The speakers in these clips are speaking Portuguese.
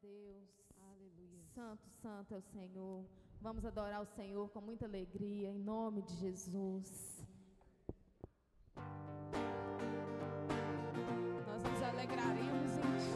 Deus. Aleluia. Santo, santo é o Senhor. Vamos adorar o Senhor com muita alegria, em nome de Jesus. Nós nos alegraremos em Ti.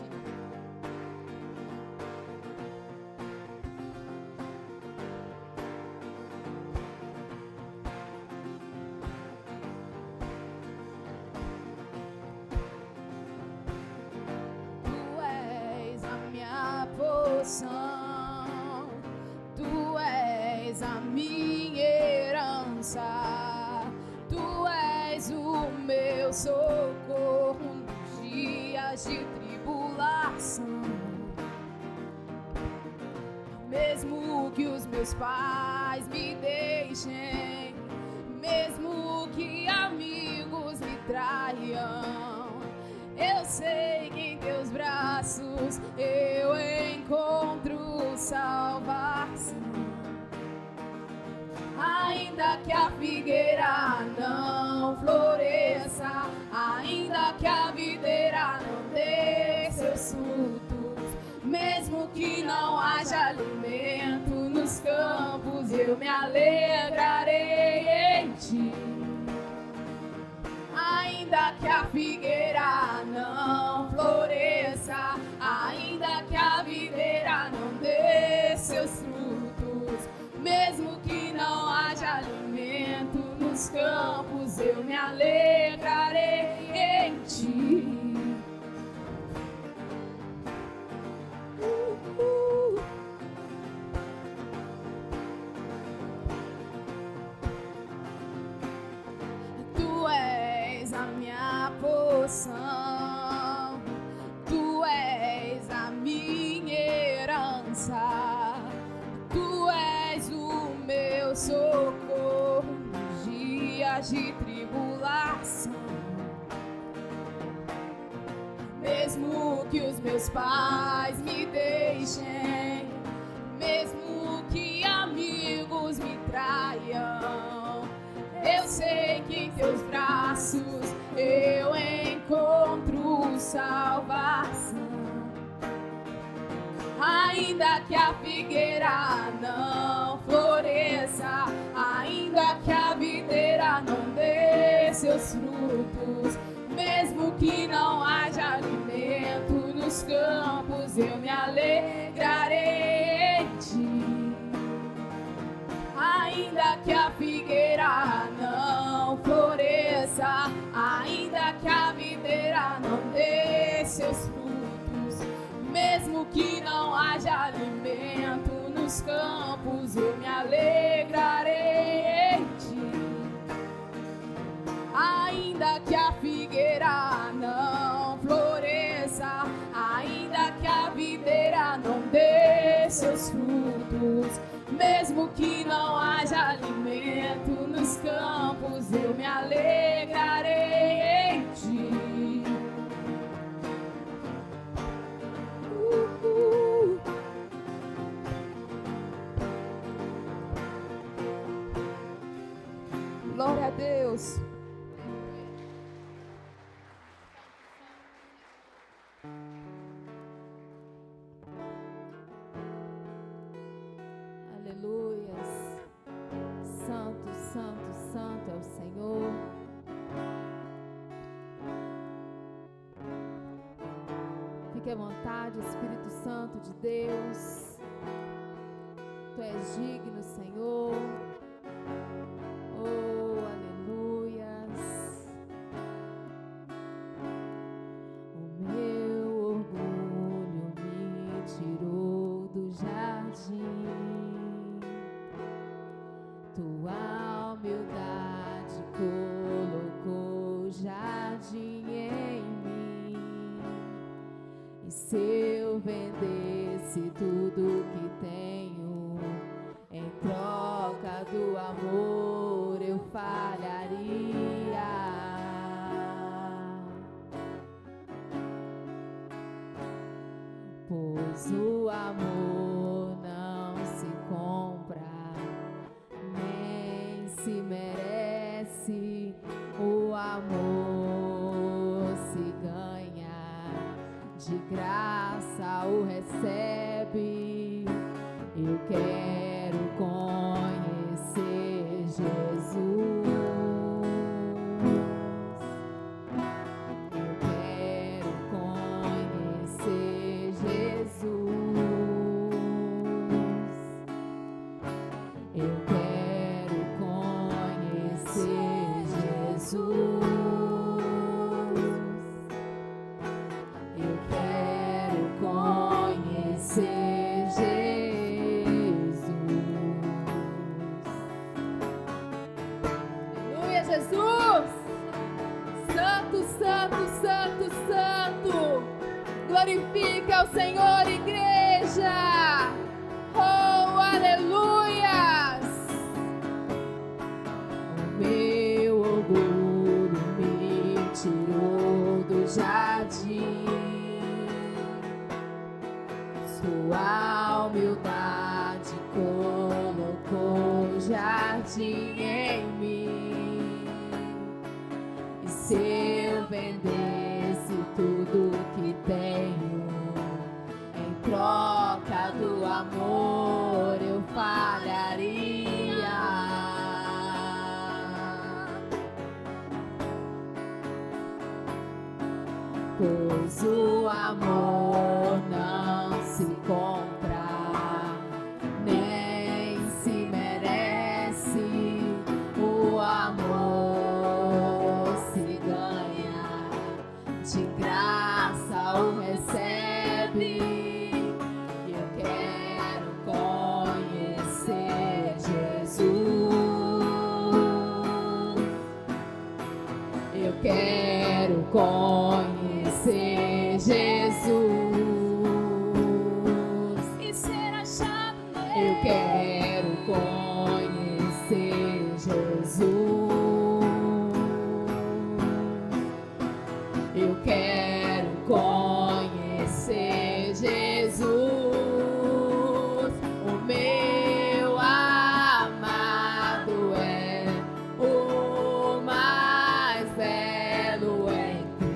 Tu és a minha herança, Tu és o meu socorro nos dias de tribulação. Mesmo que os meus pais me deixem, mesmo que amigos me traiam, eu sei que em Teus braços eu encontro salvação. Ainda que a figueira não floresça, ainda que a videira não dê seus frutos, mesmo que não haja alimento nos campos, eu me alegrarei em Ti. Ainda que a figueira não floresça, ainda que a videira não dê seus frutos, mesmo que não haja alimento nos campos, eu me alegrarei em Ti. Tu és a minha porção, Tu és a minha herança, Tu és o meu socorro nos dias de tribulação. Mesmo que os meus pais me deixem, mesmo que amigos me traiam, eu sei que em Teus braços eu encontro salvação. Ainda que a figueira não floresça, ainda que a videira não dê seus frutos, mesmo que não haja alimento nos campos, eu me alegrarei em Ti. Ainda que a figueira não floresça, ainda que a videira não dê seus frutos, mesmo que não haja alimento nos campos, eu me alegrarei em Ti. Ainda que a figueira não floresça, ainda que a videira não dê seus frutos, mesmo que não haja alimento nos campos, eu me alegrarei em Ti. Glória a Deus. Aleluias. Santo, santo, santo é o Senhor. Fique à vontade, Espírito Santo de Deus. Tu és digno, Senhor. Oh, aleluias. O meu orgulho me tirou do jardim. Tua humildade colocou jardim em mim. E se eu vendesse tudo que tenho em troca do amor, eu falharia. Pois o amor não se compra, nem se merece. O amor se ganha, de graça o recebe. recebe. Eu quero conhecer Jesus. Eu quero conhecer Jesus. Eu quero conhecer Jesus. Eu quero conhecer Jesus. Aleluia, Jesus! Santo, santo, santo, santo! Glorifique ao Senhor, igreja! Oh, aleluias! O meu orgulho me tirou do jardim. Sua humildade colocou jardim em mim. E se eu vendesse tudo que tenho em troca do amor, eu falharia. Pois o amor não se compra, nem se merece. O amor se ganha, de graça o recebe. Eu quero conhecer Jesus. Eu quero conhecer Jesus e ser achado nele. Eu quero conhecer Jesus. Eu quero conhecer Jesus. O meu amado é o mais belo entre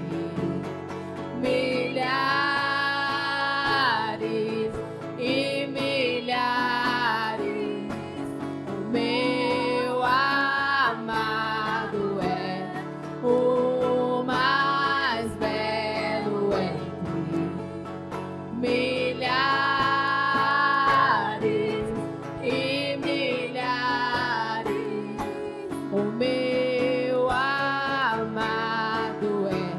milhares e milhares. O meu amado é o mais belo entre milhares e milhares. O meu amado é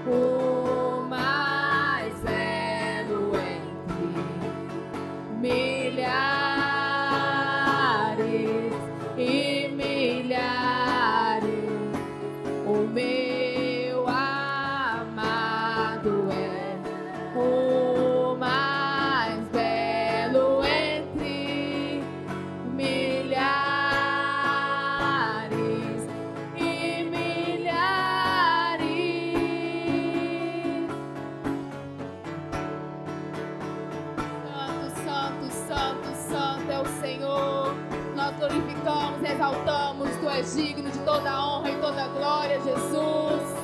o mais belo entre milhares e milhares. O meu amado é o mais belo entre milhares e milhares. Santo, santo, santo, santo é o Senhor. Nós glorificamos, exaltamos. Tu és digno de toda a honra e toda a glória, Jesus.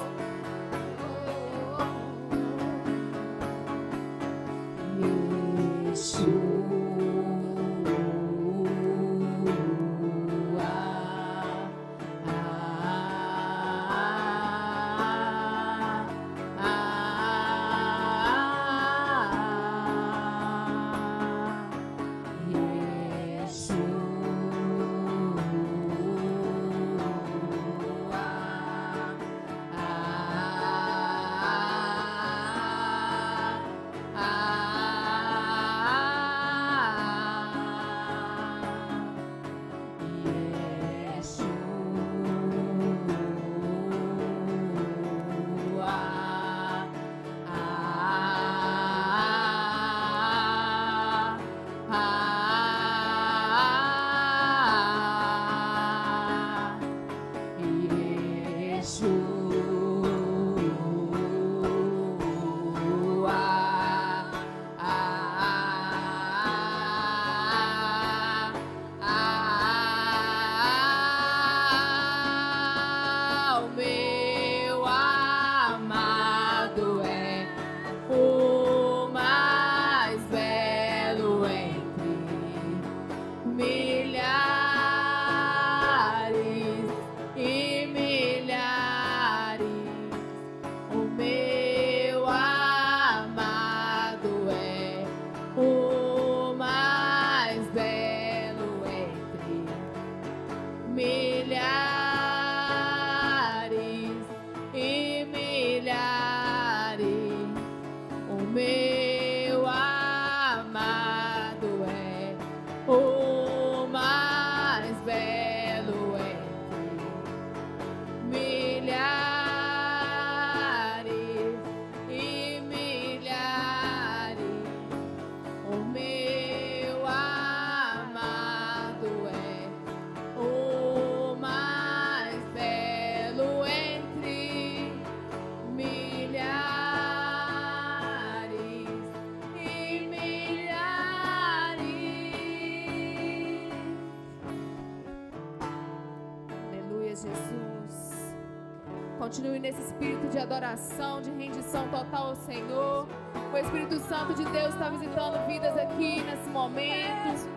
continue nesse espírito de adoração, de rendição total ao Senhor. O Espírito Santo de Deus está visitando vidas aqui nesse momento.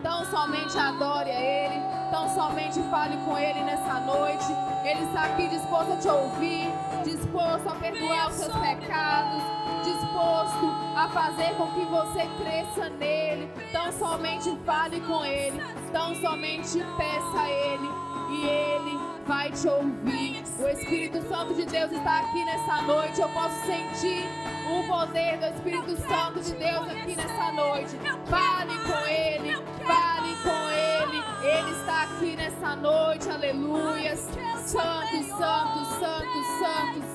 Tão somente adore a Ele, tão somente fale com Ele nessa noite. Ele está aqui disposto a te ouvir, disposto a perdoar os seus pecados, disposto a fazer com que você cresça nele. Tão somente fale com Ele, tão somente peça a Ele e Ele vai te ouvir. O Espírito Santo de Deus está aqui nessa noite. Eu posso sentir o poder do Espírito Santo de Deus aqui nessa noite. Fale com Ele, fale com Ele. Ele está aqui nessa noite, aleluia. Santo, santo, santo, santo,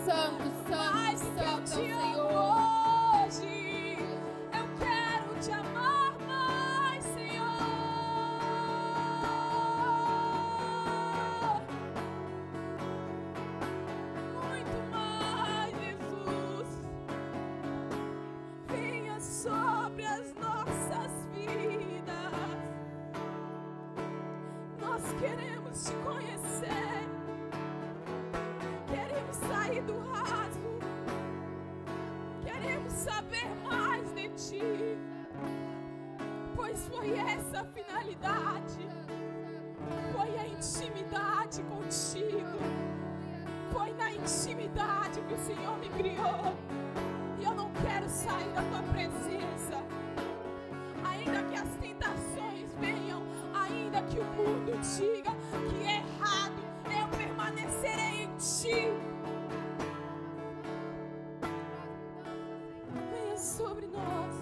santo, santo, santo, Senhor. Hoje eu quero te amar mais, Senhor. Muito mais, Jesus. Venha sobre as nossas vidas. Nós queremos te conhecer. Queremos sair do rasgo. Queremos saber mais de ti. Pois foi essa a finalidade. Foi a intimidade contigo. Foi na intimidade que o Senhor me criou. E eu não quero sair da tua presença. Ainda que as tentações venham, ainda que o mundo diga que é errado, eu permanecerei em ti. Venha sobre nós.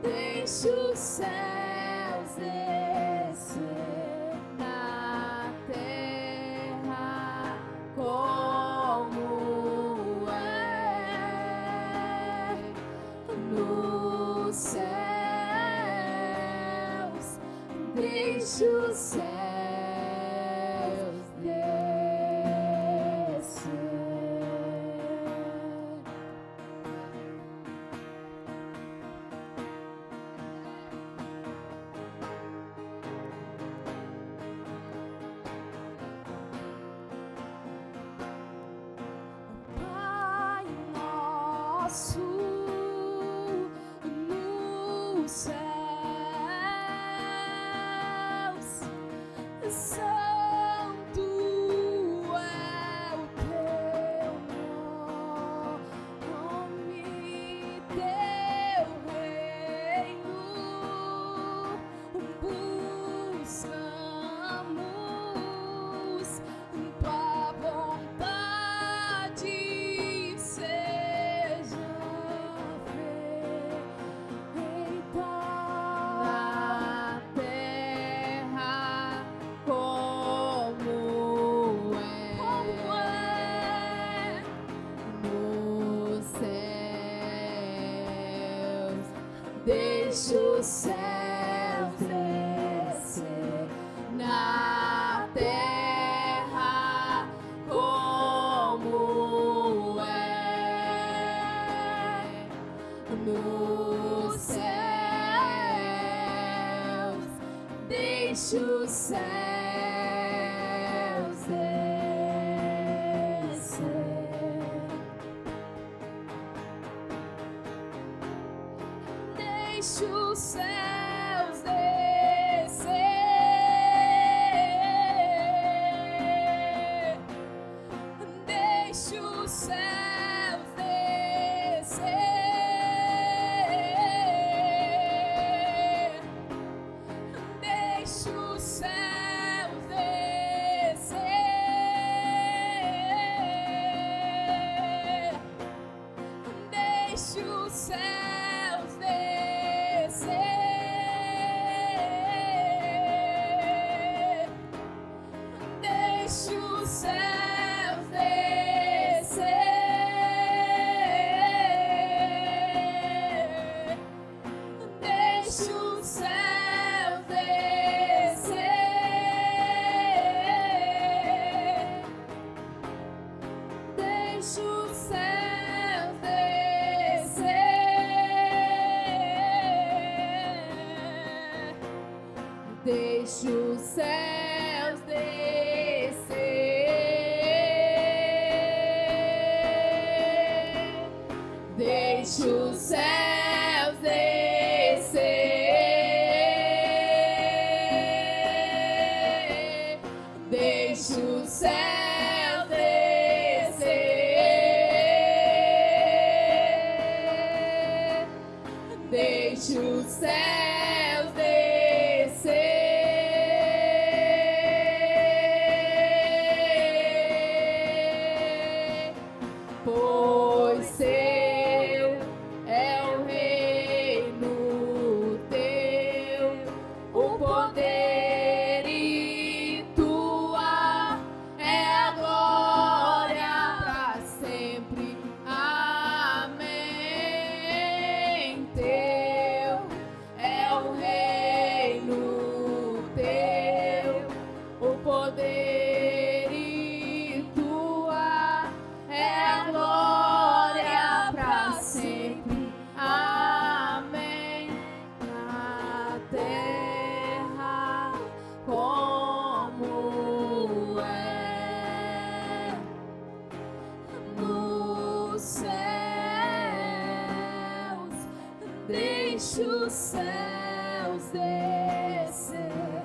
Deixa os céus descer na terra como é nos céus. Deixa os céus descer. Nos céus, santo é o teu nome, teu reino buscamos, tua vontade seja feita na terra como é nos céus. Deixa os céus descer na terra como é nos céus. Deixa os céus descer. Deixa os céus Deixa os céus descer. Deixa os céus descer. Deixa os céus descer. Deixa os céus descer. Pois seu é o reino teu, o poder e tua é a glória para sempre. Amém. Teu é o reino teu, o poder e tua é a glória para sempre. Amém. Na terra como é nos céus. Deixa os céus descer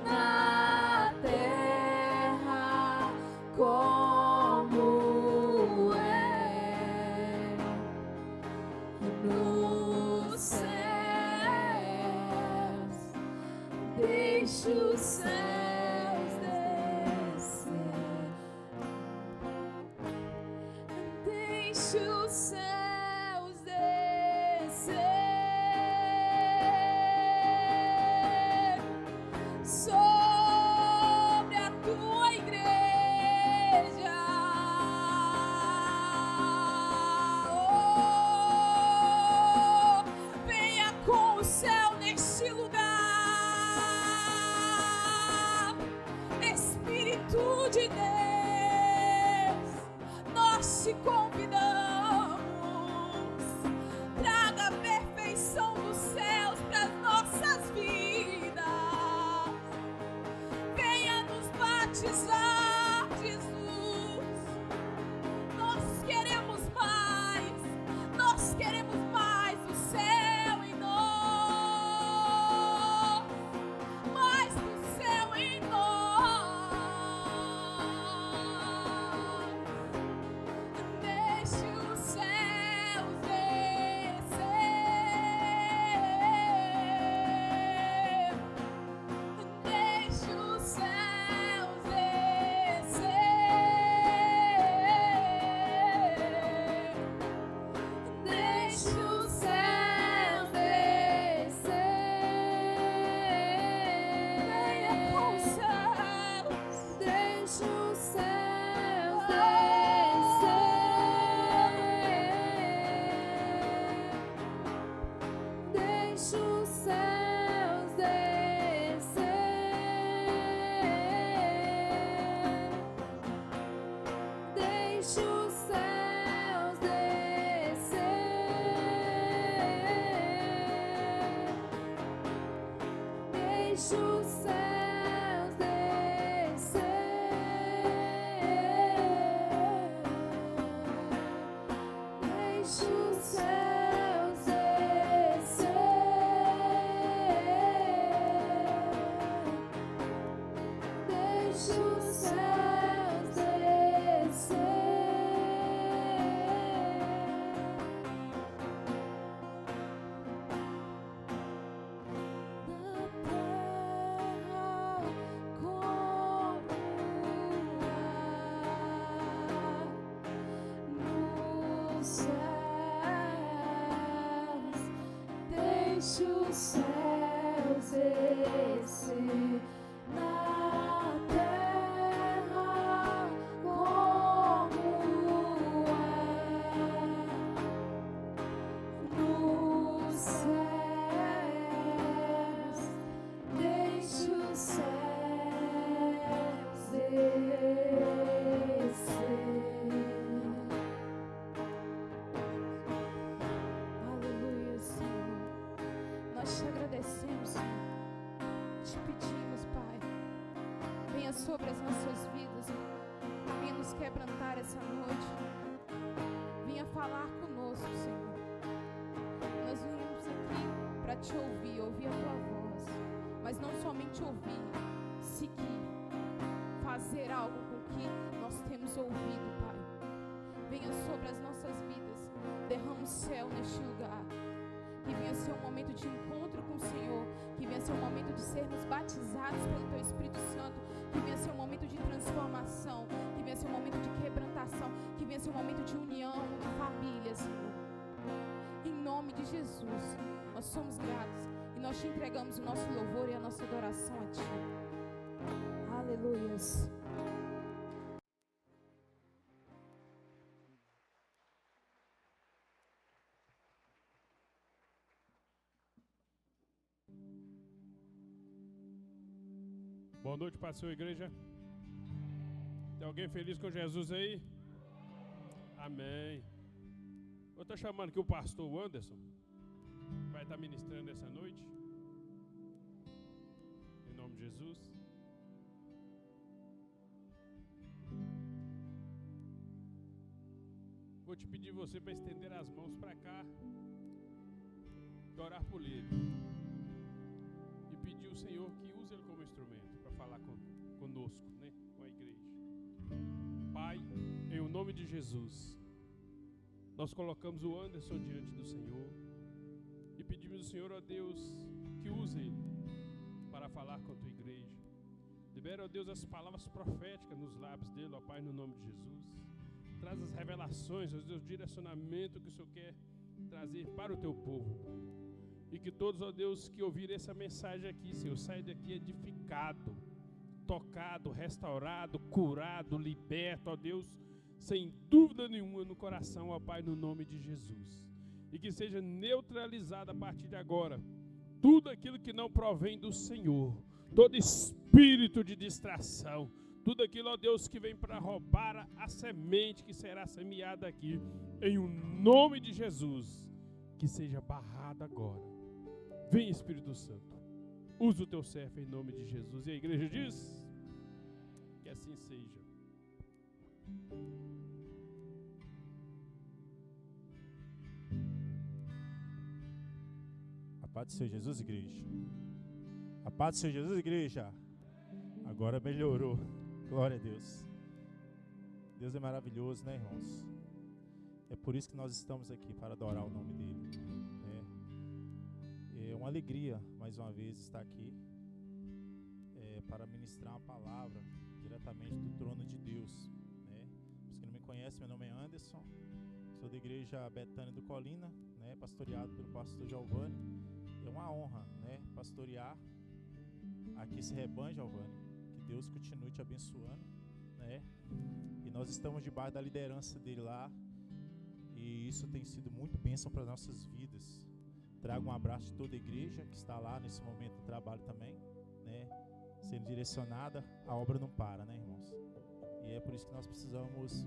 na terra como é nos céus. Deixa os céus descer. Deixa os céus descer sobre a tua igreja. Oh, venha com o céu neste lugar. Espírito de Deus, nós te convidamos. Traga a perfeição dos céus para as nossas vidas. Venha nos batizar, Jesus. Nós queremos mais. Nós queremos mais do céu em nós. Mais do céu em nós. Deixe os céus descer. Deixe os céus descer. Deixe os céus descer. Venha com os céus. Deixe os céus descer. Deixe os céus descer. Deixe os céus descer. Deixe os céus descer. Deixe os céus descer. Deixe os céus Deixe os céus descer na terra como é nos céus. Deixe os céus descer. Aleluia, Senhor. Nós te agradecemos, Senhor. Te pedimos, sobre as nossas vidas. Venha nos quebrantar essa noite. Venha falar conosco, Senhor. Nós viemos aqui para te ouvir a tua voz. Mas não somente ouvir, seguir, fazer algo com o que nós temos ouvido, Pai. Venha sobre as nossas vidas. Derrama o céu neste lugar. Que venha ser um momento de encontro com o Senhor. Que venha ser um momento de sermos batizados pelo Teu Espírito Santo. Que venha ser um momento de transformação. Que venha ser um momento de quebrantação. Que venha ser um momento de união, de família, Senhor. Em nome de Jesus, nós somos gratos. E nós te entregamos o nosso louvor e a nossa adoração a Ti. Aleluias. Boa noite para a sua igreja. Tem alguém feliz com Jesus aí? Amém. Eu estou chamando aqui o pastor Anderson. Vai estar ministrando essa noite. Em nome de Jesus. Vou te pedir você para estender as mãos para cá e orar por ele. E pedir ao Senhor que use ele como instrumento para falar conosco, né? Com a igreja. Pai, em o nome de Jesus, nós colocamos o Anderson diante do Senhor e pedimos ao Senhor, ó Deus, que use ele para falar com a tua igreja. Libera, ó Deus, as palavras proféticas nos lábios dele, ó Pai, no nome de Jesus. Traz as revelações, ó Deus, o direcionamento que o Senhor quer trazer para o teu povo. E que todos, ó Deus, que ouvirem essa mensagem aqui, Senhor, saiam daqui edificado, tocado, restaurado, curado, liberto, ó Deus, sem dúvida nenhuma no coração, ó Pai, no nome de Jesus. E que seja neutralizado a partir de agora tudo aquilo que não provém do Senhor, todo espírito de distração, tudo aquilo, ó Deus, que vem para roubar a semente que será semeada aqui, em o nome de Jesus, que seja barrado agora. Vem, Espírito Santo, usa o teu servo em nome de Jesus. E a igreja diz que assim seja. A paz do Senhor Jesus, igreja. A paz do Senhor Jesus, igreja. Agora melhorou. Glória a Deus. Deus é maravilhoso, né, irmãos? É por isso que nós estamos aqui, para adorar o nome dele. É uma alegria, mais uma vez, estar aqui para ministrar uma palavra diretamente do trono de Deus, né? Os que não me conhecem, meu nome é Anderson, sou da igreja Betânia do Colina, né? Pastoreado pelo pastor Giovanni. É uma honra, né? Pastorear aqui esse rebanho, Giovanni. Que Deus continue te abençoando, né? E nós estamos debaixo da liderança dele lá, e isso tem sido muito bênção para nossas vidas. Trago um abraço de toda a igreja que está lá nesse momento de trabalho também, né? Sendo direcionada, a obra não para, né, irmãos? E é por isso que nós precisamos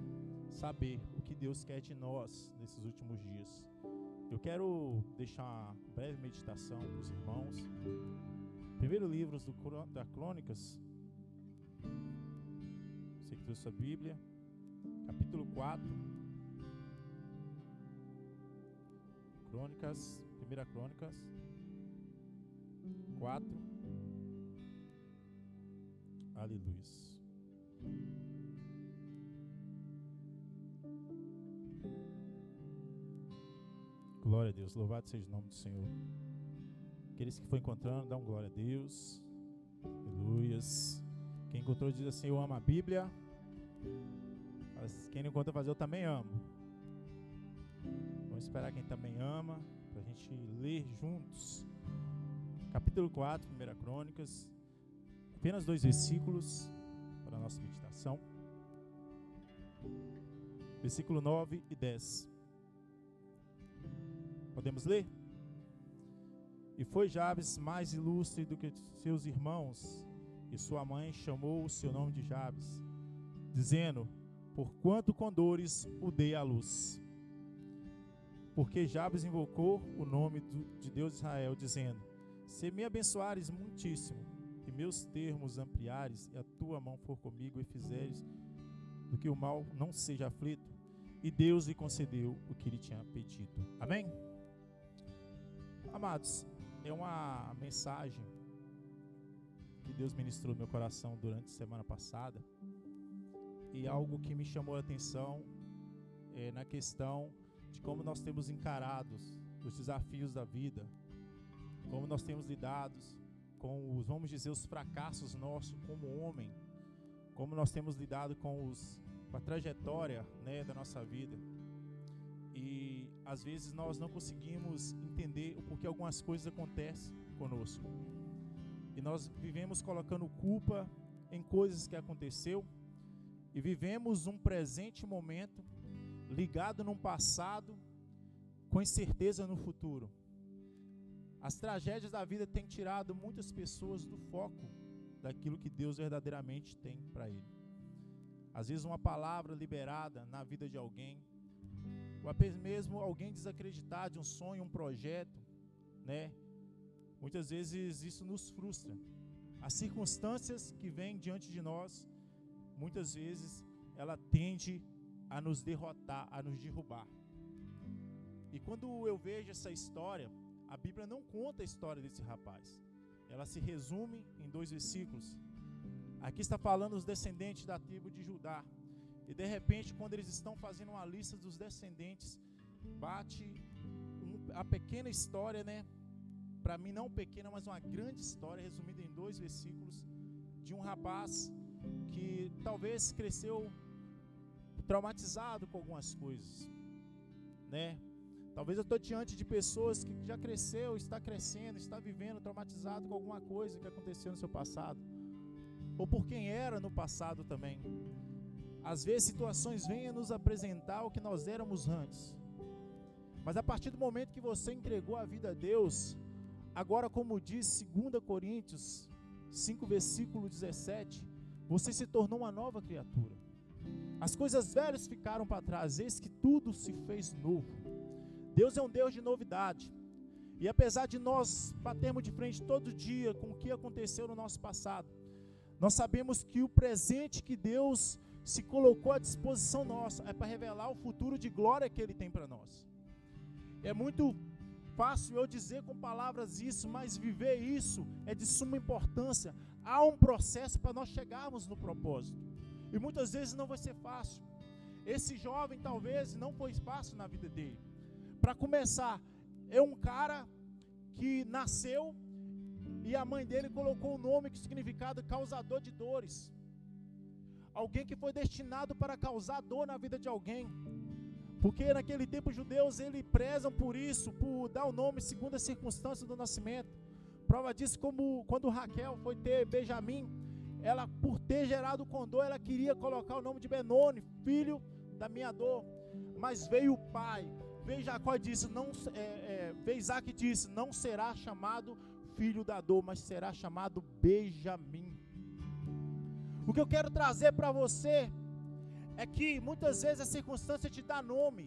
saber o que Deus quer de nós nesses últimos dias. Eu quero deixar uma breve meditação para os irmãos. Primeiro livro da Crônicas, você que trouxe a Bíblia, capítulo 4. Crônicas, 1 Crônicas 4. Aleluia. Glória a Deus, louvado seja o nome do Senhor. Aqueles que foram encontrando, dão glória a Deus. Aleluias. Quem encontrou diz assim: eu amo a Bíblia. Mas quem não encontra fazer, eu também amo. Vamos esperar quem também ama, para a gente ler juntos. Capítulo 4, 1 Crônicas. Apenas 2 versículos para a nossa meditação. Versículo 9 e 10. Podemos ler? E foi Jabes mais ilustre do que seus irmãos, e sua mãe chamou o seu nome de Jabes, dizendo: porquanto com dores o dei à luz. Porque Jabes invocou o nome de Deus de Israel, dizendo: se me abençoares muitíssimo, e meus termos ampliares, e a tua mão for comigo, e fizeres do que o mal não seja aflito. E Deus lhe concedeu o que ele tinha pedido. Amém? Amados, é uma mensagem que Deus ministrou no meu coração durante a semana passada, e algo que me chamou a atenção na questão de como nós temos encarado os desafios da vida, como nós temos lidado com os, vamos dizer, os fracassos nossos como homem, como nós temos lidado com a trajetória, né, da nossa vida. E às vezes nós não conseguimos entender o porquê algumas coisas acontecem conosco, e nós vivemos colocando culpa em coisas que aconteceu, e vivemos um presente momento ligado num passado com incerteza no futuro. As tragédias da vida têm tirado muitas pessoas do foco daquilo que Deus verdadeiramente tem para ele. Às vezes uma palavra liberada na vida de alguém, ou até mesmo alguém desacreditar de um sonho, um projeto, né? Muitas vezes isso nos frustra. As circunstâncias que vêm diante de nós, muitas vezes ela tende a nos derrotar, a nos derrubar. E quando eu vejo essa história, a Bíblia não conta a história desse rapaz. Ela se resume em 2 versículos. Aqui está falando os descendentes da tribo de Judá. E de repente, quando eles estão fazendo uma lista dos descendentes, bate a pequena história, né? Para mim não pequena, mas uma grande história, resumida em 2 versículos, de um rapaz que talvez cresceu traumatizado com algumas coisas, né? Talvez eu estou diante de pessoas que já cresceu, está crescendo, está vivendo traumatizado com alguma coisa que aconteceu no seu passado, ou por quem era no passado também. Às vezes situações vêm a nos apresentar o que nós éramos antes, mas a partir do momento que você entregou a vida a Deus, agora, como diz 2 Coríntios 5 versículo 17, você se tornou uma nova criatura. As coisas velhas ficaram para trás, eis que tudo se fez novo. Deus é um Deus de novidade. E apesar de nós batermos de frente todo dia com o que aconteceu no nosso passado, nós sabemos que o presente que Deus se colocou à disposição nossa é para revelar o futuro de glória que Ele tem para nós. É muito fácil eu dizer com palavras isso, mas viver isso é de suma importância. Há um processo para nós chegarmos no propósito, e muitas vezes não vai ser fácil. Esse jovem talvez não foi fácil na vida dele. Para começar, é um cara que nasceu e a mãe dele colocou um nome que significava causador de dores. Alguém que foi destinado para causar dor na vida de alguém. Porque naquele tempo os judeus, eles prezam por isso, por dar o nome segundo a circunstância do nascimento. Prova disso, como quando Raquel foi ter Benjamim, ela, por ter gerado com dor, ela queria colocar o nome de Benoni, filho da minha dor. Mas veio o pai, veio Jacó e disse, veio Isaac e disse, não será chamado filho da dor, mas será chamado Benjamim. O que eu quero trazer para você é que muitas vezes a circunstância te dá nome,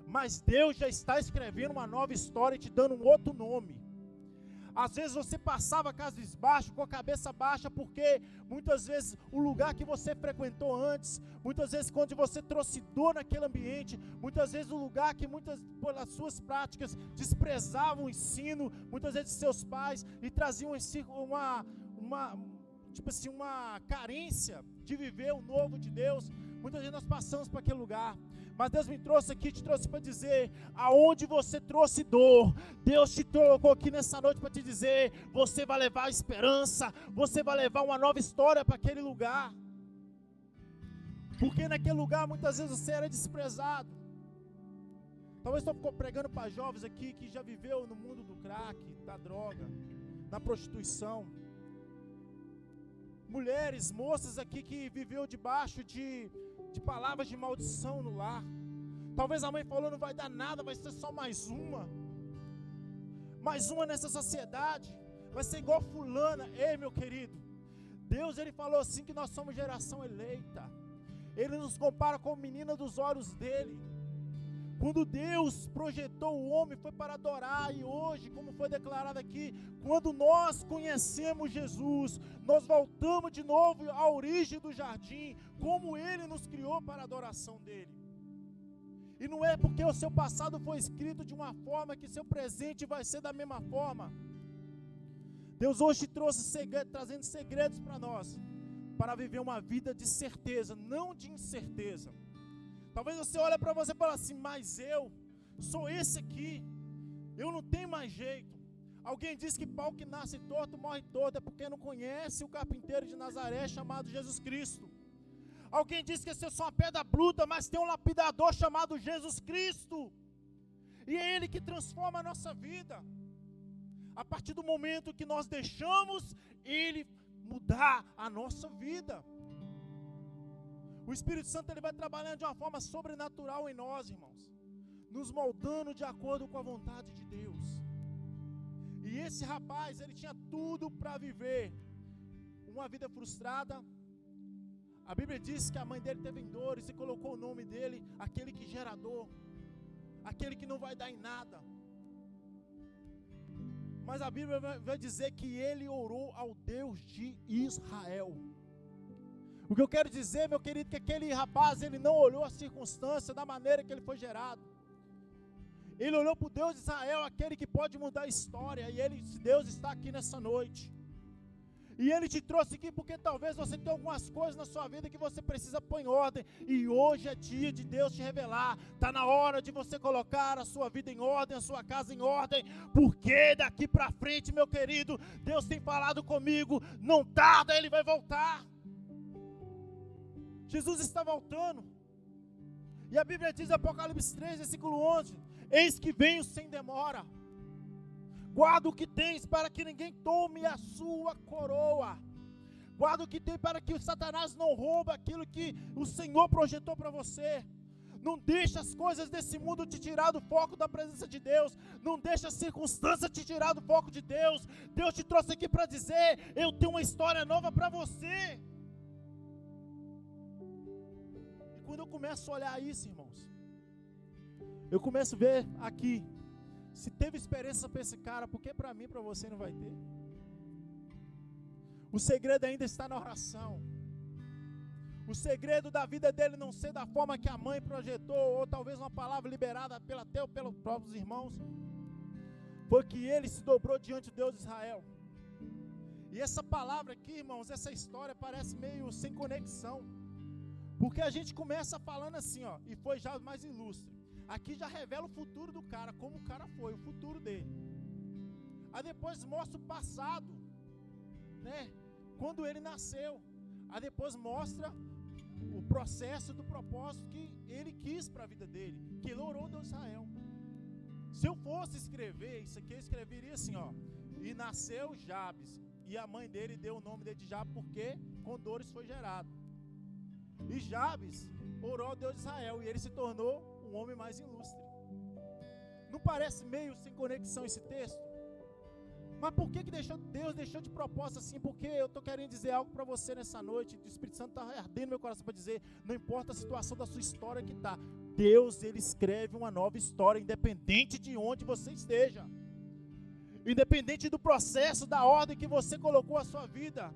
mas Deus já está escrevendo uma nova história e te dando um outro nome. Às vezes você passava cabisbaixo, com a cabeça baixa, porque muitas vezes o lugar que você frequentou antes, muitas vezes quando você trouxe dor naquele ambiente, muitas vezes o lugar que pelas suas práticas desprezavam o ensino, muitas vezes seus pais, e traziam uma carência de viver o novo de Deus. Muitas vezes nós passamos para aquele lugar, mas Deus me trouxe aqui, te trouxe para dizer, aonde você trouxe dor, Deus te colocou aqui nessa noite para te dizer, você vai levar esperança, você vai levar uma nova história para aquele lugar, porque naquele lugar muitas vezes você era desprezado. Talvez estou pregando para jovens aqui que já viveu no mundo do crack, da droga, da prostituição. Mulheres, moças aqui que viveu debaixo de palavras de maldição no lar. Talvez a mãe falou, não vai dar nada, vai ser só mais uma nessa sociedade, vai ser igual fulana. Ei, meu querido, Deus, Ele falou assim que nós somos geração eleita. Ele nos compara com a menina dos olhos dele. Quando Deus projetou o homem, foi para adorar. E hoje, como foi declarado aqui, quando nós conhecemos Jesus, nós voltamos de novo à origem do jardim, como Ele nos criou para a adoração dEle. E não é porque o seu passado foi escrito de uma forma que seu presente vai ser da mesma forma. Deus hoje trouxe trazendo segredos para nós, para viver uma vida de certeza, não de incerteza. Talvez você olhe para você e fale assim, mas eu sou esse aqui, eu não tenho mais jeito. Alguém diz que pau que nasce torto morre torto, é porque não conhece o carpinteiro de Nazaré chamado Jesus Cristo. Alguém diz que você é só uma pedra bruta, mas tem um lapidador chamado Jesus Cristo. E é Ele que transforma a nossa vida. A partir do momento que nós deixamos Ele mudar a nossa vida. O Espírito Santo ele vai trabalhando de uma forma sobrenatural em nós, irmãos. Nos moldando de acordo com a vontade de Deus. E esse rapaz, ele tinha tudo para viver uma vida frustrada. A Bíblia diz que a mãe dele teve dores e colocou o nome dele, aquele que gera dor, aquele que não vai dar em nada. Mas a Bíblia vai dizer que ele orou ao Deus de Israel. O que eu quero dizer, meu querido, que aquele rapaz, ele não olhou a circunstância da maneira que ele foi gerado. Ele olhou para o Deus de Israel, aquele que pode mudar a história. E Deus está aqui nessa noite. E Ele te trouxe aqui porque talvez você tenha algumas coisas na sua vida que você precisa pôr em ordem. E hoje é dia de Deus te revelar. Está na hora de você colocar a sua vida em ordem, a sua casa em ordem. Porque daqui para frente, meu querido, Deus tem falado comigo. Não tarda, Ele vai voltar. Jesus está voltando. E a Bíblia diz, Apocalipse 3, versículo 11: eis que venho sem demora. Guarda o que tens para que ninguém tome a sua coroa. Guarda o que tem para que o Satanás não roube aquilo que o Senhor projetou para você. Não deixa as coisas desse mundo te tirar do foco da presença de Deus. Não deixa a circunstância te tirar do foco de Deus. Deus te trouxe aqui para dizer, eu tenho uma história nova para você. E quando eu começo a olhar isso, irmãos, eu começo a ver aqui, se teve experiência para esse cara, por que para mim, para você não vai ter? O segredo ainda está na oração. O segredo da vida dele não ser da forma que a mãe projetou, ou talvez uma palavra liberada até pelos próprios irmãos, foi que ele se dobrou diante de Deus de Israel. E essa palavra aqui, irmãos, essa história parece meio sem conexão, porque a gente começa falando assim, ó, e foi já mais ilustre. Aqui já revela o futuro do cara, como o cara foi, o futuro dele. Aí depois mostra o passado, né? Quando ele nasceu. Aí depois mostra o processo do propósito que ele quis para a vida dele, que ele orou de Israel. Se eu fosse escrever isso aqui, eu escreveria assim, ó: e nasceu Jabes, e a mãe dele deu o nome dele de Jabes porque com dores foi gerado. E Jabes orou ao Deus de Israel, e ele se tornou um homem mais ilustre. Não parece meio sem conexão esse texto? Mas por que Deus deixou de propósito assim? Porque eu estou querendo dizer algo para você nessa noite. O Espírito Santo está ardendo meu coração para dizer, não importa a situação da sua história que está, Deus, Ele escreve uma nova história, independente de onde você esteja, independente do processo, da ordem que você colocou a sua vida.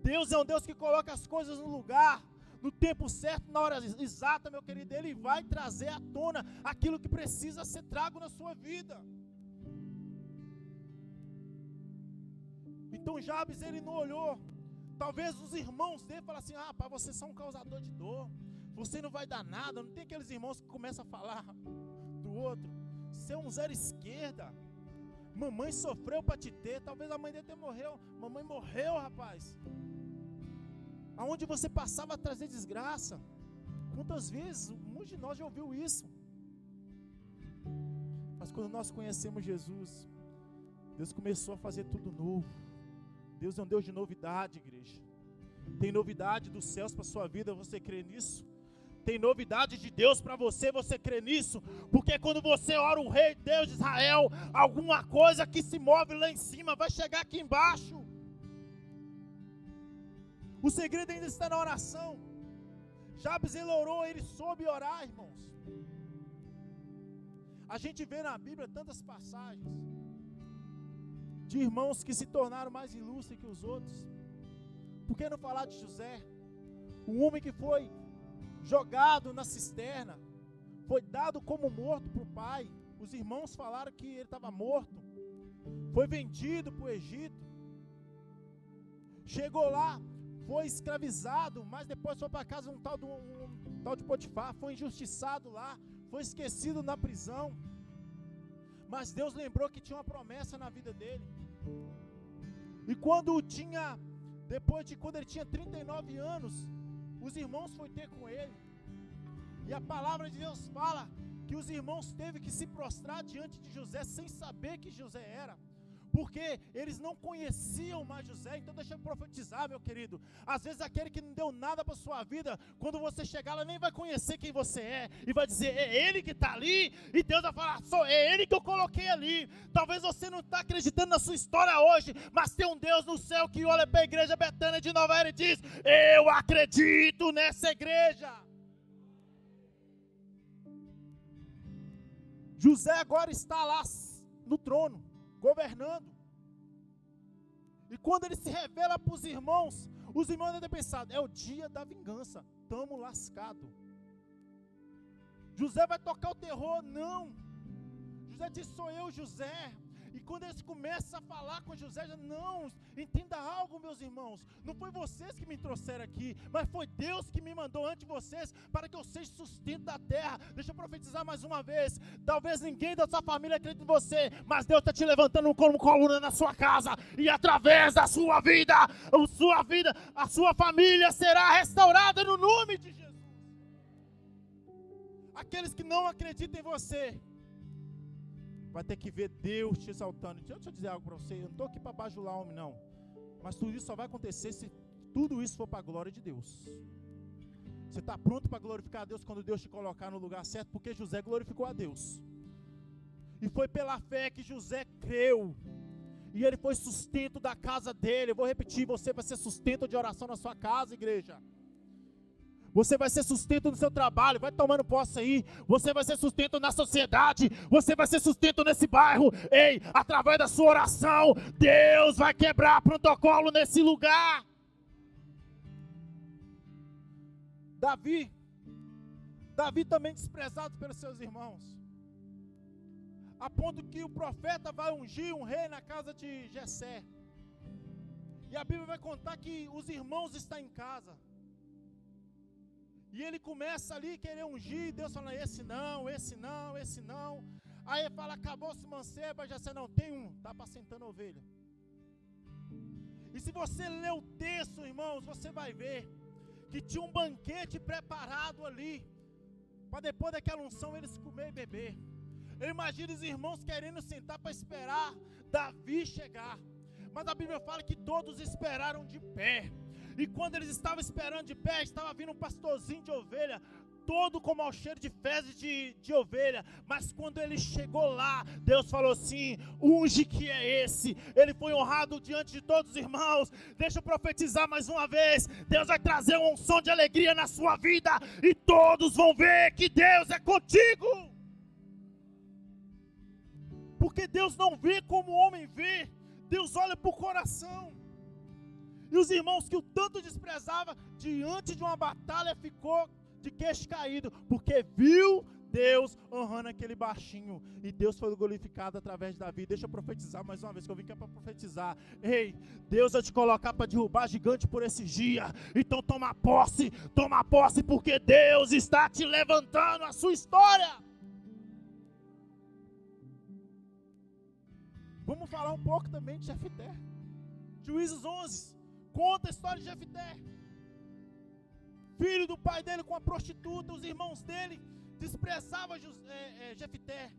Deus é um Deus que coloca as coisas no lugar, no tempo certo, na hora exata, meu querido. Ele vai trazer à tona aquilo que precisa ser trago na sua vida. Então Jabes, ele não olhou. Talvez os irmãos dele falaram assim, rapaz, você é um causador de dor, você não vai dar nada. Não tem aqueles irmãos que começam a falar do outro, você é um zero esquerda, mamãe sofreu para te ter. Talvez a mãe dele até morreu, mamãe morreu, rapaz. Aonde você passava a trazer desgraça. Quantas vezes, muitos de nós já ouviu isso. Mas quando nós conhecemos Jesus, Deus começou a fazer tudo novo. Deus é um Deus de novidade, igreja. Tem novidade dos céus para a sua vida, você crê nisso? Tem novidade de Deus para você, você crê nisso? Porque quando você ora o Rei Deus de Israel, alguma coisa que se move lá em cima vai chegar aqui embaixo. O segredo ainda está na oração. Jabes, ele orou, ele soube orar, irmãos. A gente vê na Bíblia tantas passagens de irmãos que se tornaram mais ilustres que os outros. Por que não falar de José? Um homem que foi jogado na cisterna, foi dado como morto para o pai. Os irmãos falaram que ele estava morto. Foi vendido para o Egito. Chegou lá, foi escravizado, mas depois foi para casa um tal de Potifar. Foi injustiçado lá, foi esquecido na prisão. Mas Deus lembrou que tinha uma promessa na vida dele. E quando ele tinha 39 anos, os irmãos foram ter com ele. E a palavra de Deus fala que os irmãos teve que se prostrar diante de José sem saber que José era. Porque eles não conheciam mais José. Então deixa eu profetizar, meu querido. Às vezes aquele que não deu nada para sua vida, quando você chegar lá, nem vai conhecer quem você é. E vai dizer, é ele que está ali. E Deus vai falar, é ele que eu coloquei ali. Talvez você não está acreditando na sua história hoje, mas tem um Deus no céu que olha para a igreja Betânia de Nova Era e diz, eu acredito nessa igreja. José agora está lá no trono, governando. E quando ele se revela para os irmãos devem ter pensado, é o dia da vingança, estamos lascados. José vai tocar o terror? Não. José diz, sou eu, José. E quando eles começam a falar com José, não, entenda algo, meus irmãos, não foi vocês que me trouxeram aqui, mas foi Deus que me mandou antes de vocês, para que eu seja sustento da terra. Deixa eu profetizar mais uma vez, talvez ninguém da sua família acredite em você, mas Deus está te levantando como coluna na sua casa, e através da sua vida, a sua família será restaurada no nome de Jesus. Aqueles que não acreditam em você, vai ter que ver Deus te exaltando. Deixa eu dizer algo para você, eu não estou aqui para bajular homem não, mas tudo isso só vai acontecer se tudo isso for para a glória de Deus. Você está pronto para glorificar a Deus quando Deus te colocar no lugar certo? Porque José glorificou a Deus, e foi pela fé que José creu, e ele foi sustento da casa dele. Eu vou repetir, você vai ser sustento de oração na sua casa, igreja. Você vai ser sustento no seu trabalho, vai tomando posse aí. Você vai ser sustento na sociedade, você vai ser sustento nesse bairro. Ei, através da sua oração, Deus vai quebrar protocolo nesse lugar. Davi também desprezado pelos seus irmãos, a ponto que o profeta vai ungir um rei na casa de Jessé. E a Bíblia vai contar que os irmãos estão em casa. E ele começa ali querer ungir, Deus fala, esse não. Aí ele fala, acabou-se mancebo, já você não tem um, está apacentando ovelha. E se você ler o texto, irmãos, você vai ver que tinha um banquete preparado ali, para depois daquela unção eles comer e beber. Eu imagino os irmãos querendo sentar para esperar Davi chegar. Mas a Bíblia fala que todos esperaram de pé. E quando eles estavam esperando de pé, estava vindo um pastorzinho de ovelha, todo com mau cheiro de fezes de ovelha. Mas quando ele chegou lá, Deus falou assim, unge que é esse. Ele foi honrado diante de todos os irmãos. Deixa eu profetizar mais uma vez, Deus vai trazer um som de alegria na sua vida, e todos vão ver que Deus é contigo. Porque Deus não vê como o homem vê, Deus olha para o coração. E os irmãos que o tanto desprezava, diante de uma batalha ficou de queixo caído, porque viu Deus honrando aquele baixinho, e Deus foi glorificado através de Davi. Deixa eu profetizar mais uma vez, que eu vim aqui para profetizar. Ei, Deus vai te colocar para derrubar gigante por esses dias. Então toma posse, porque Deus está te levantando a sua história. Vamos falar um pouco também de Jefté. Juízes 11 conta a história de Jefté, filho do pai dele com a prostituta. Os irmãos dele desprezavam Jefté,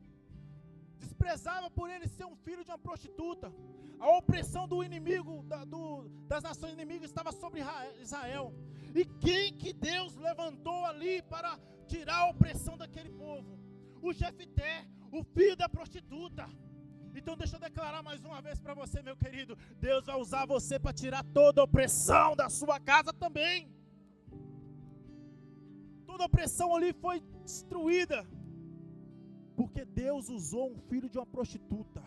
desprezava por ele ser um filho de uma prostituta. A opressão do inimigo, das nações inimigas estava sobre Israel. E quem que Deus levantou ali para tirar a opressão daquele povo? O Jefté, o filho da prostituta. Então deixa eu declarar mais uma vez para você, meu querido, Deus vai usar você para tirar toda a opressão da sua casa também. Toda a opressão ali foi destruída, Porque Deus usou um filho de uma prostituta.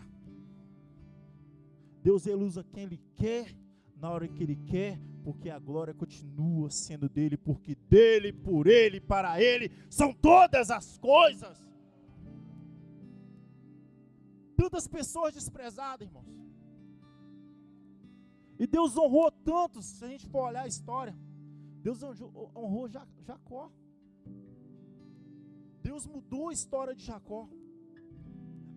Deus, Ele usa quem Ele quer, na hora que Ele quer, porque a glória continua sendo dEle, porque dEle, por Ele, para Ele, são todas as coisas. Tantas pessoas desprezadas, irmãos. E Deus honrou tantos, se a gente for olhar a história, Deus honrou Jacó. Deus mudou a história de Jacó.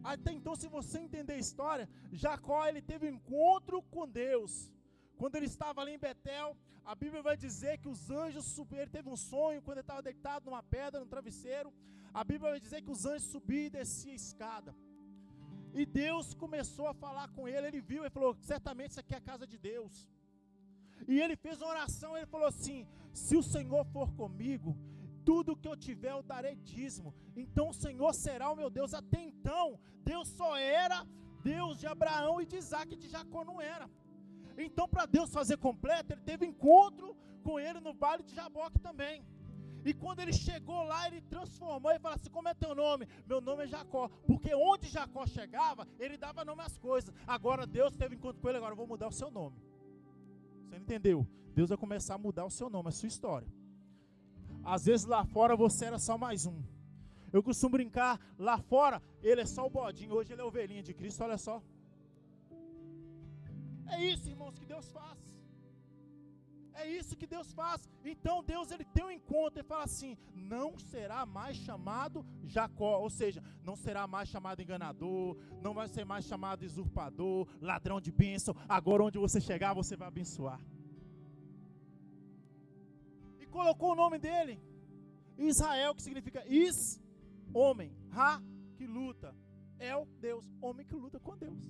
Até então, se você entender a história, Jacó, ele teve um encontro com Deus. Quando ele estava ali em Betel, a Bíblia vai dizer que os anjos subiram. Ele teve um sonho quando ele estava deitado numa pedra, num travesseiro. A Bíblia vai dizer que os anjos subiam e desciam a escada. E Deus começou a falar com ele. Ele viu e falou: certamente isso aqui é a casa de Deus. E ele fez uma oração. Ele falou assim: se o Senhor for comigo, tudo que eu tiver eu darei dízimo. Então o Senhor será o meu Deus. Até então, Deus só era Deus de Abraão e de Isaac, e de Jacó não era. Então, para Deus fazer completo, ele teve encontro com ele no vale de Jaboque também. E quando ele chegou lá, ele transformou e falou assim: como é teu nome? Meu nome é Jacó. Porque onde Jacó chegava, ele dava nome às coisas. Agora Deus teve encontro com ele, agora eu vou mudar o seu nome. Você não entendeu? Deus vai começar a mudar o seu nome, a sua história. Às vezes lá fora você era só mais um. Eu costumo brincar, lá fora ele é só o bodinho, hoje ele é a ovelhinha de Cristo, olha só. É isso, irmãos, que Deus faz. É isso que Deus faz. Então Deus, ele tem um encontro e fala assim: não será mais chamado Jacó, ou seja, não será mais chamado enganador, não vai ser mais chamado usurpador, ladrão de bênção. Agora onde você chegar, você vai abençoar. E colocou o nome dele, Israel, que significa homem, Ra, que luta, El, Deus, homem que luta com Deus.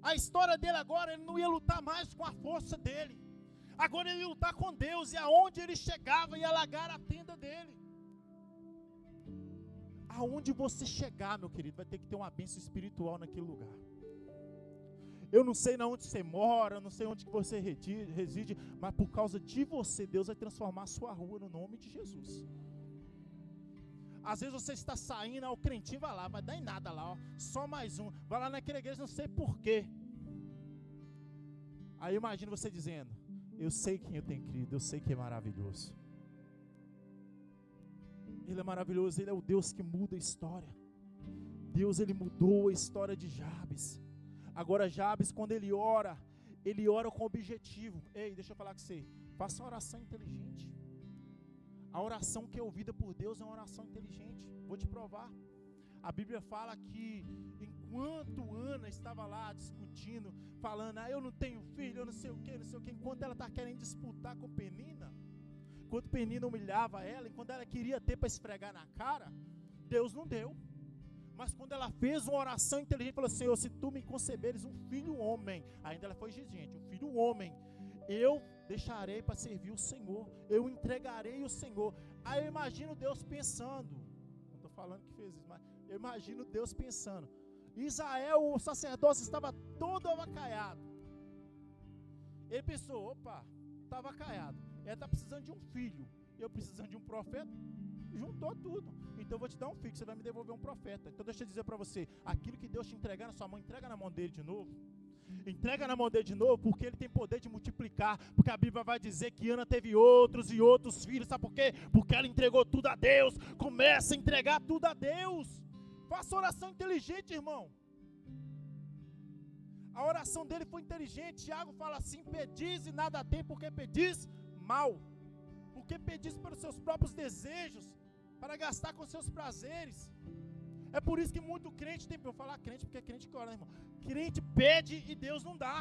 A história dele agora, ele não ia lutar mais com a força dele. Agora ele ia lutar com Deus, e aonde ele chegava, ia alagar a tenda dele. Aonde você chegar, meu querido, vai ter que ter uma bênção espiritual naquele lugar. Eu não sei onde você mora, eu não sei onde que você reside, mas por causa de você, Deus vai transformar a sua rua no nome de Jesus. Às vezes você está saindo, o crentinho vai lá, vai dar em nada lá, ó, só mais um. Vai lá naquela igreja, não sei porquê. Aí eu imagino você dizendo: eu sei quem eu tenho crido, eu sei que é maravilhoso. Ele é maravilhoso, Ele é o Deus que muda a história. Deus, Ele mudou a história de Jabes. Agora Jabes, quando ele ora com objetivo. Ei, deixa eu falar com você, faça uma oração inteligente. A oração que é ouvida por Deus é uma oração inteligente. Vou te provar. A Bíblia fala que enquanto Ana estava lá discutindo, falando: eu não tenho filho, eu não sei o que, enquanto ela está querendo disputar com Penina, enquanto Penina humilhava ela, enquanto ela queria ter para esfregar na cara, Deus não deu. Mas quando ela fez uma oração inteligente, falou: Senhor, se tu me conceberes um filho homem, ainda ela foi exigente, um filho homem, eu deixarei para servir o Senhor, eu entregarei o Senhor. Aí eu imagino Deus pensando, não estou falando que fez isso, mas eu imagino Deus pensando: Israel, o sacerdócio estava todo avacaiado. Ele pensou: opa, está avacaiado, ela está precisando de um filho, eu precisando de um profeta, juntou tudo. Então eu vou te dar um filho, você vai me devolver um profeta. Então deixa eu dizer para você, aquilo que Deus te entregar na sua mão, entrega na mão dele de novo. Entrega na mão dele de novo, porque ele tem poder de multiplicar. Porque a Bíblia vai dizer que Ana teve outros e outros filhos. Sabe por quê? Porque ela entregou tudo a Deus. Começa a entregar tudo a Deus. Faça oração inteligente, irmão. A oração dele foi inteligente. Tiago fala assim: pedis e nada tem, porque pedis mal. Porque pedis pelos seus próprios desejos, para gastar com seus prazeres. É por isso que muito crente tem, eu falar crente porque é crente que ora, né, irmão? Crente pede e Deus não dá.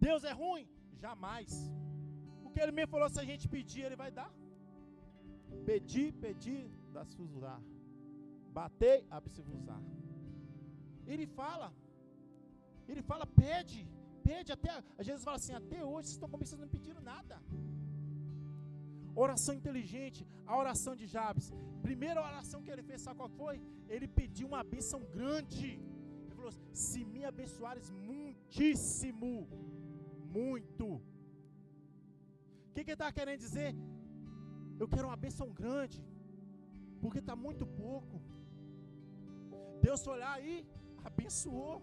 Deus é ruim? Jamais. Porque ele mesmo falou: se a gente pedir, ele vai dar. Pedir, dá-se-vos dar. Batei, abre-se-vos-á. Ele fala, pede, até, às vezes fala assim: até hoje vocês estão comigo, vocês não pediram nada. Oração inteligente, a oração de Jabes. Primeira oração que ele fez, sabe qual foi? Ele pediu uma bênção grande. Ele falou: se me abençoares muitíssimo, muito. O que ele está querendo dizer? Eu quero uma bênção grande, porque está muito pouco. Deus foi lá e abençoou.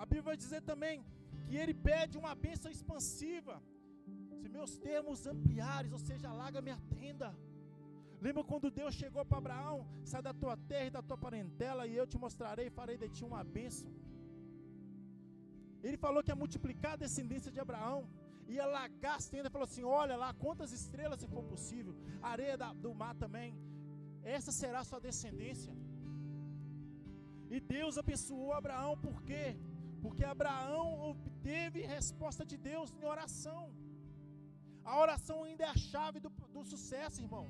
A Bíblia vai dizer também que ele pede uma bênção expansiva. Se meus termos ampliares, ou seja, alaga minha tenda. Lembra quando Deus chegou para Abraão: sai da tua terra e da tua parentela, e eu te mostrarei e farei de ti uma bênção. Ele falou que ia multiplicar a descendência de Abraão, ia alagar as tendas. Falou assim: olha lá quantas estrelas, se for possível, areia do mar também, essa será a sua descendência. E Deus abençoou Abraão. Por quê? Porque Abraão obteve resposta de Deus em oração. A oração ainda é a chave do sucesso, irmão.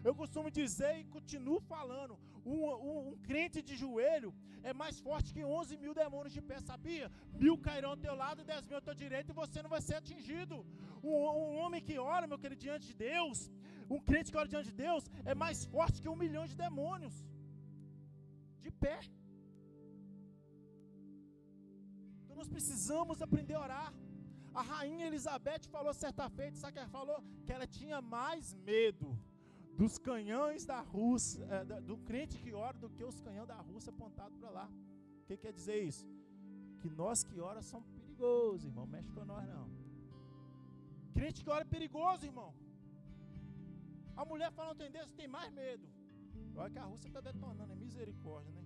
Eu costumo dizer e continuo falando: um crente de joelho é mais forte que 11.000 demônios de pé, sabia? 1.000 cairão ao teu lado e 10.000 ao teu direito, e você não vai ser atingido. Um homem que ora, meu querido, diante de Deus, um crente que ora diante de Deus, é mais forte que 1 milhão de demônios de pé. Então nós precisamos aprender a orar. A rainha Elizabeth falou certa feita, sabe o que ela falou? Que ela tinha mais medo dos canhões da Rússia, do crente que ora, do que os canhões da Rússia apontados para lá. O que quer dizer isso? Que nós que ora somos perigosos, irmão. Mexe com nós não. Crente que ora é perigoso, irmão. A mulher falando tem Deus, tem mais medo. Olha que a Rússia está detonando, é misericórdia, né?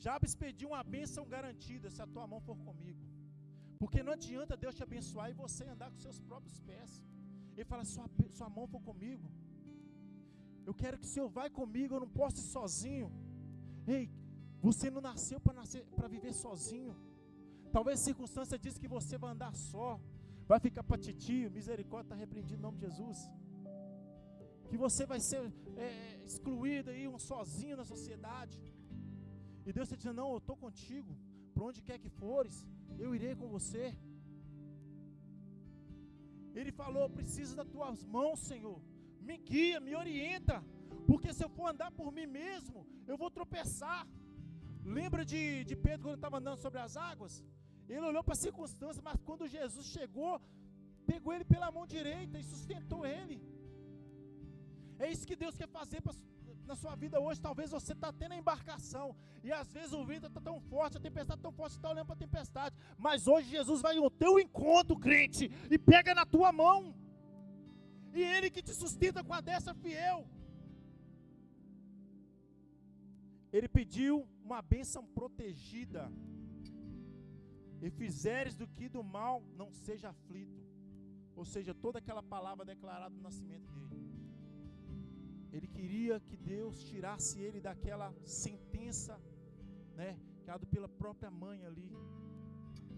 Jabes pediu uma bênção garantida: se a tua mão for comigo. Porque não adianta Deus te abençoar e você andar com seus próprios pés. Ele fala: sua mão for comigo. Eu quero que o Senhor vai comigo, eu não posso ir sozinho. Ei, você não nasceu para viver sozinho. Talvez a circunstância diz que você vai andar só, vai ficar para titio. Misericórdia, está repreendido em nome de Jesus. Que você vai ser excluído aí, um sozinho na sociedade. E Deus está dizendo: não, eu estou contigo. Por onde quer que fores, eu irei com você. Ele falou: preciso das tuas mãos, Senhor. Me guia, me orienta. Porque se eu for andar por mim mesmo, eu vou tropeçar. Lembra de Pedro quando estava andando sobre as águas? Ele olhou para a circunstância, mas quando Jesus chegou, pegou ele pela mão direita e sustentou ele. É isso que Deus quer fazer na sua vida hoje. Talvez você está tendo a embarcação, e às vezes o vento está tão forte, a tempestade tão forte, você está olhando para a tempestade. Mas hoje Jesus vai ao teu encontro, crente, e pega na tua mão. E Ele que te sustenta com a destra fiel. Ele pediu uma bênção protegida: e fizeres do que do mal não seja aflito. Ou seja, toda aquela palavra declarada no nascimento dele. Ele queria que Deus tirasse ele daquela sentença, né, dada pela própria mãe ali,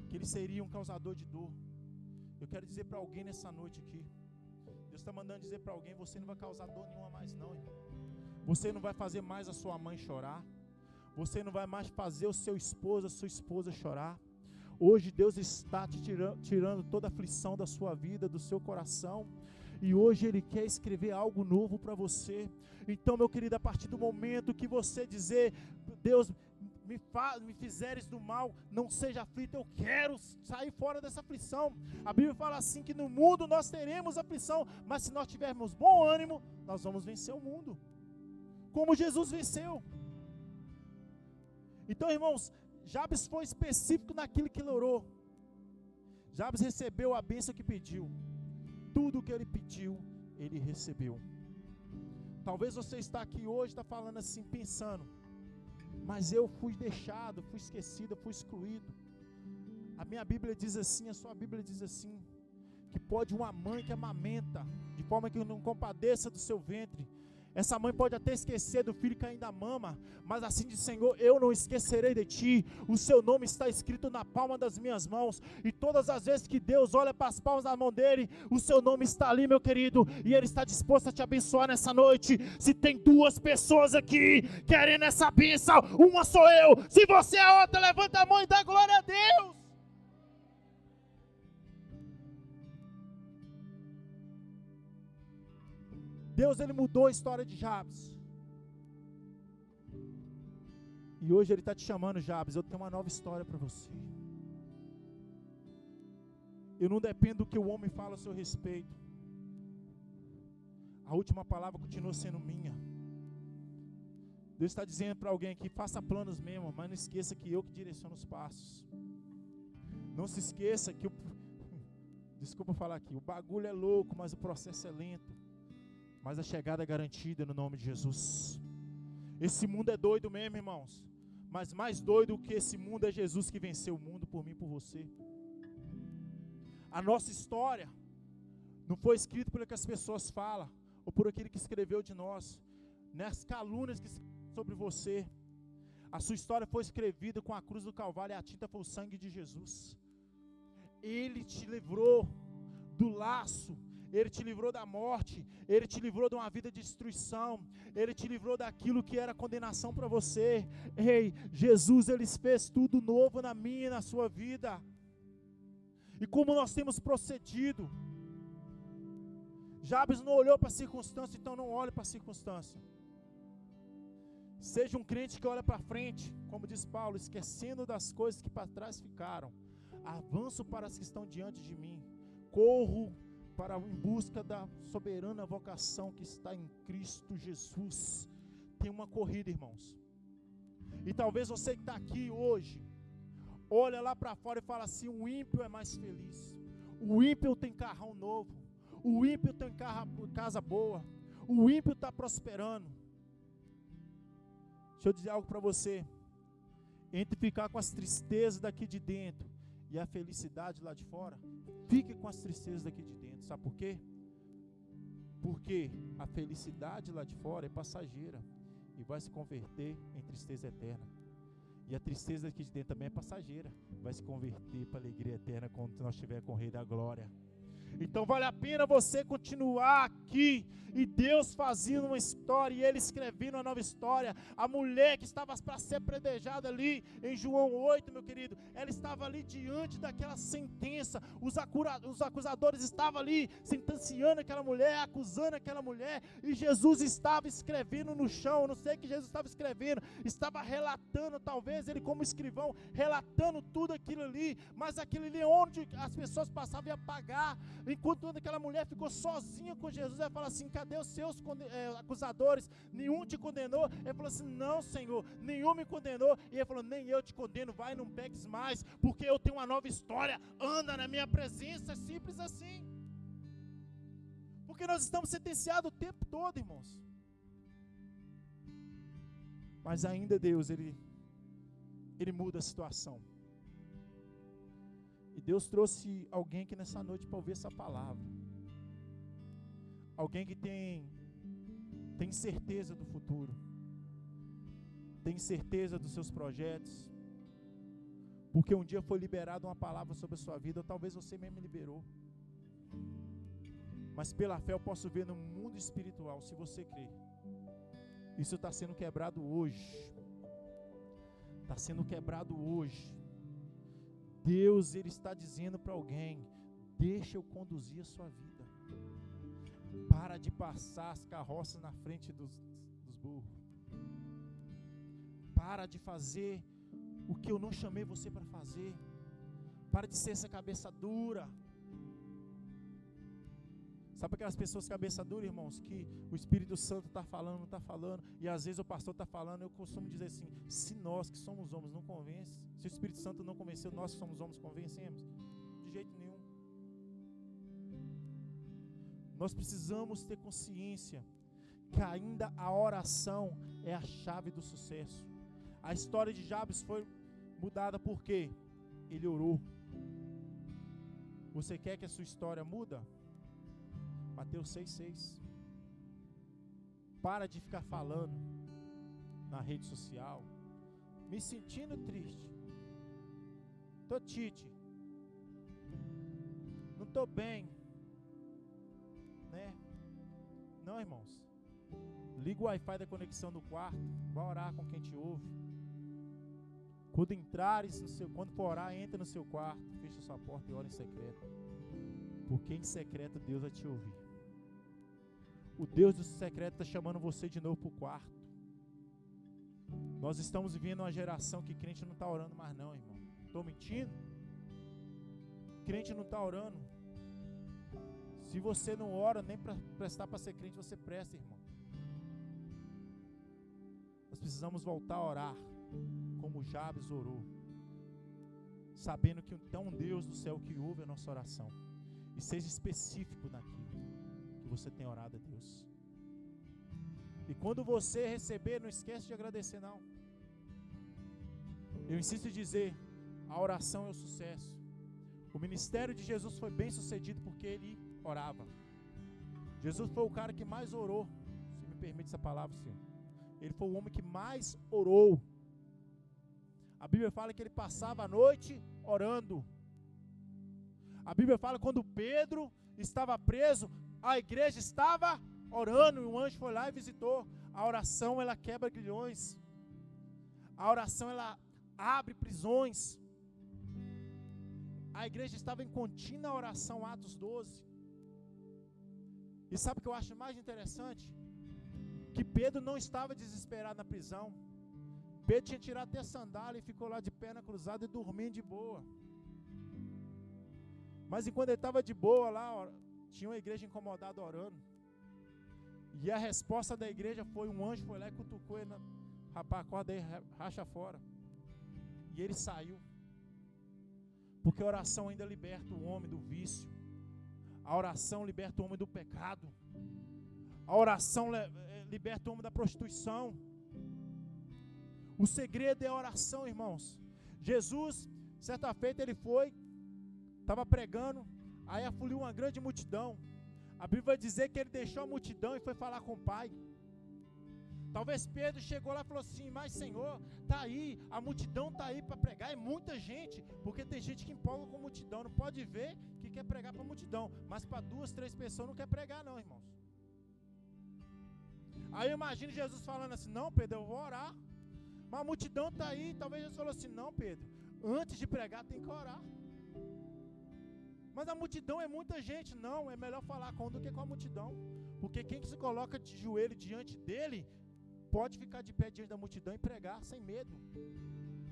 que ele seria um causador de dor. Eu quero dizer para alguém nessa noite aqui: Deus está mandando dizer para alguém: você não vai causar dor nenhuma mais não, irmão. Você não vai fazer mais a sua mãe chorar. Você não vai mais fazer o seu esposo, a sua esposa chorar. Hoje Deus está te tirando toda a aflição da sua vida, do seu coração. E hoje Ele quer escrever algo novo para você. Então, meu querido, a partir do momento que você dizer: Deus, me fizeres do mal, não seja aflito, eu quero sair fora dessa aflição. A Bíblia fala assim que no mundo nós teremos aflição, mas se nós tivermos bom ânimo, nós vamos vencer o mundo, como Jesus venceu. Então, irmãos, Jabes foi específico naquilo que ele orou. Jabes recebeu a bênção que pediu. Tudo que ele pediu, ele recebeu. Talvez você está aqui hoje, está falando assim, pensando: mas eu fui deixado, fui esquecido, fui excluído. A minha Bíblia diz assim, a sua Bíblia diz assim, que pode uma mãe que amamenta, de forma que não compadeça do seu ventre. Essa mãe pode até esquecer do filho que ainda mama, mas assim diz o Senhor: eu não esquecerei de ti, o seu nome está escrito na palma das minhas mãos. E todas as vezes que Deus olha para as palmas da mão dele, o seu nome está ali, meu querido, e Ele está disposto a te abençoar nessa noite. Se tem duas pessoas aqui querendo essa bênção, uma sou eu, se você é outra, levanta a mão e dá glória a Deus. Deus, Ele mudou a história de Jabes. E hoje Ele está te chamando: Jabes, eu tenho uma nova história para você. Eu não dependo do que o homem fala a seu respeito. A última palavra continua sendo minha. Deus está dizendo para alguém aqui, faça planos mesmo, mas não esqueça que eu que direciono os passos. Não se esqueça que desculpa falar aqui, o bagulho é louco, mas o processo é lento. Mas a chegada é garantida no nome de Jesus. Esse mundo é doido mesmo, irmãos. Mas mais doido que esse mundo é Jesus que venceu o mundo por mim e por você. A nossa história não foi escrita pelo que as pessoas falam, ou por aquele que escreveu de nós, nas calúnias que sobre você. A sua história foi escrevida com a cruz do Calvário, e a tinta foi o sangue de Jesus. Ele te livrou do laço, Ele te livrou da morte, Ele te livrou de uma vida de destruição, Ele te livrou daquilo que era condenação para você. Ei, Jesus, Ele fez tudo novo na minha e na sua vida. E como nós temos procedido? Jabes não olhou para a circunstância, então não olhe para a circunstância. Seja um crente que olha para frente, como diz Paulo, esquecendo das coisas que para trás ficaram. Avanço para as que estão diante de mim. Corro em busca da soberana vocação que está em Cristo Jesus. Tem uma corrida, irmãos. E talvez você que está aqui hoje, olha lá para fora e fala assim, o ímpio é mais feliz. O ímpio tem carrão novo. O ímpio tem casa boa. O ímpio está prosperando. Deixa eu dizer algo para você. Entre ficar com as tristezas daqui de dentro e a felicidade lá de fora, fique com as tristezas daqui de dentro. Sabe por quê? Porque a felicidade lá de fora é passageira e vai se converter em tristeza eterna. E a tristeza aqui de dentro também é passageira, vai se converter para a alegria eterna quando nós estivermos com o Rei da Glória. Então vale a pena você continuar aqui e Deus fazendo uma história e Ele escrevendo uma nova história. A mulher que estava para ser predejada ali em João 8, meu querido, ela estava ali diante daquela sentença. Os acusadores estavam ali sentenciando aquela mulher, acusando aquela mulher, e Jesus estava escrevendo no chão. Eu não sei o que Jesus estava escrevendo, estava relatando, talvez ele como escrivão, relatando tudo aquilo ali, mas aquilo ali onde as pessoas passavam ia pagar. Enquanto aquela mulher ficou sozinha com Jesus, ela fala assim, cadê os seus acusadores? Nenhum te condenou? Ele falou assim, não, Senhor, nenhum me condenou. E ele falou, nem eu te condeno, vai, não peques mais, porque eu tenho uma nova história, anda na minha presença. É simples assim. Porque nós estamos sentenciados o tempo todo, irmãos. Mas ainda Deus, Ele muda a situação. E Deus trouxe alguém aqui nessa noite para ouvir essa palavra. Alguém que tem certeza do futuro. Tem certeza dos seus projetos. Porque um dia foi liberada uma palavra sobre a sua vida, ou talvez você mesmo liberou. Mas pela fé eu posso ver no mundo espiritual, se você crer. Isso está sendo quebrado hoje. Está sendo quebrado hoje. Deus, Ele está dizendo para alguém, deixa eu conduzir a sua vida. Para de passar as carroças na frente dos burros. Para de fazer o que eu não chamei você para fazer. Para de ser essa cabeça dura. Sabe aquelas pessoas cabeça dura, irmãos, que o Espírito Santo está falando, não está falando, e às vezes o pastor está falando. Eu costumo dizer assim, se nós que somos homens não convence, se o Espírito Santo não convenceu, nós que somos homens convencemos? De jeito nenhum. Nós precisamos ter consciência que ainda a oração é a chave do sucesso. A história de Jabes foi mudada porque ele orou. Você quer que a sua história muda? Mateus 6,6. Para de ficar falando na rede social, me sentindo triste, tô tite, não tô bem, né? Não, irmãos. Liga o Wi-Fi da conexão do quarto, vai orar com quem te ouve. Quando for orar, entra no seu quarto, fecha sua porta e ora em secreto. Porque em secreto Deus vai te ouvir. O Deus do secreto está chamando você de novo para o quarto. Nós estamos vivendo uma geração que crente não está orando mais não, irmão. Estou mentindo? Crente não está orando. Se você não ora nem para prestar para ser crente, você presta, irmão. Nós precisamos voltar a orar como Jabes orou, sabendo que tem um Deus do céu que ouve a nossa oração. E seja específico naquilo que você tem orado a Deus. E quando você receber, não esquece de agradecer não. Eu insisto em dizer, a oração é o sucesso. O ministério de Jesus foi bem sucedido porque ele orava. Jesus foi o cara que mais orou, se me permite essa palavra, Senhor. Ele foi o homem que mais orou. A Bíblia fala que ele passava a noite orando. A Bíblia fala que quando Pedro estava preso, a igreja estava orando, e um anjo foi lá e visitou. A oração, ela quebra grilhões. A oração, ela abre prisões. A igreja estava em contínua oração, Atos 12. E sabe o que eu acho mais interessante? Que Pedro não estava desesperado na prisão. Pedro tinha tirado até a sandália e ficou lá de perna cruzada e dormindo de boa. Mas enquanto ele estava de boa lá, tinha uma igreja incomodada orando. E a resposta da igreja foi, um anjo foi lá e cutucou ele. Rapaz, acorda aí, racha fora. E ele saiu. Porque a oração ainda liberta o homem do vício. A oração liberta o homem do pecado. A oração liberta o homem da prostituição. O segredo é a oração, irmãos. Jesus, certa feita, ele foi, estava pregando, aí afluiu uma grande multidão. A Bíblia vai dizer que ele deixou a multidão e foi falar com o Pai. Talvez Pedro chegou lá e falou assim, mas Senhor, está aí, a multidão está aí para pregar, é muita gente, porque tem gente que empolga com multidão, não pode ver que quer pregar para a multidão, mas para 2, 3 pessoas não quer pregar não, irmãos. Aí eu imagino Jesus falando assim, não Pedro, eu vou orar, mas a multidão está aí. Talvez Jesus falou assim, não Pedro, antes de pregar tem que orar. Mas a multidão é muita gente. Não, é melhor falar com um do que com a multidão. Porque quem se coloca de joelho diante dele, pode ficar de pé diante da multidão e pregar sem medo.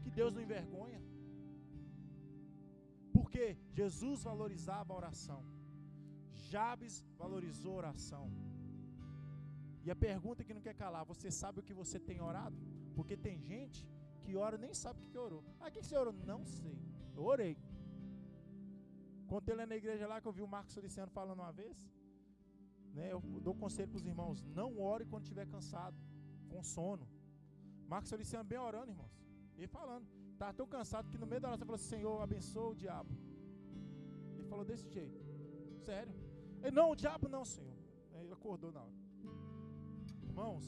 Que Deus não envergonha. Porque Jesus valorizava a oração. Jabes valorizou a oração. E a pergunta que não quer calar, você sabe o que você tem orado? Porque tem gente que ora e nem sabe o que orou. Ah, o que você orou? Não sei, eu orei. Contei lá na igreja lá que eu vi o Marcos Feliciano falando uma vez, né, eu dou conselho para os irmãos, não ore quando estiver cansado, com sono. Marcos Feliciano bem orando, irmãos, ele falando, estava tão cansado que no meio da oração falou assim, Senhor, abençoa o diabo. Ele falou desse jeito, sério. Ele, não, o diabo não, Senhor. Aí ele acordou na hora. Irmãos,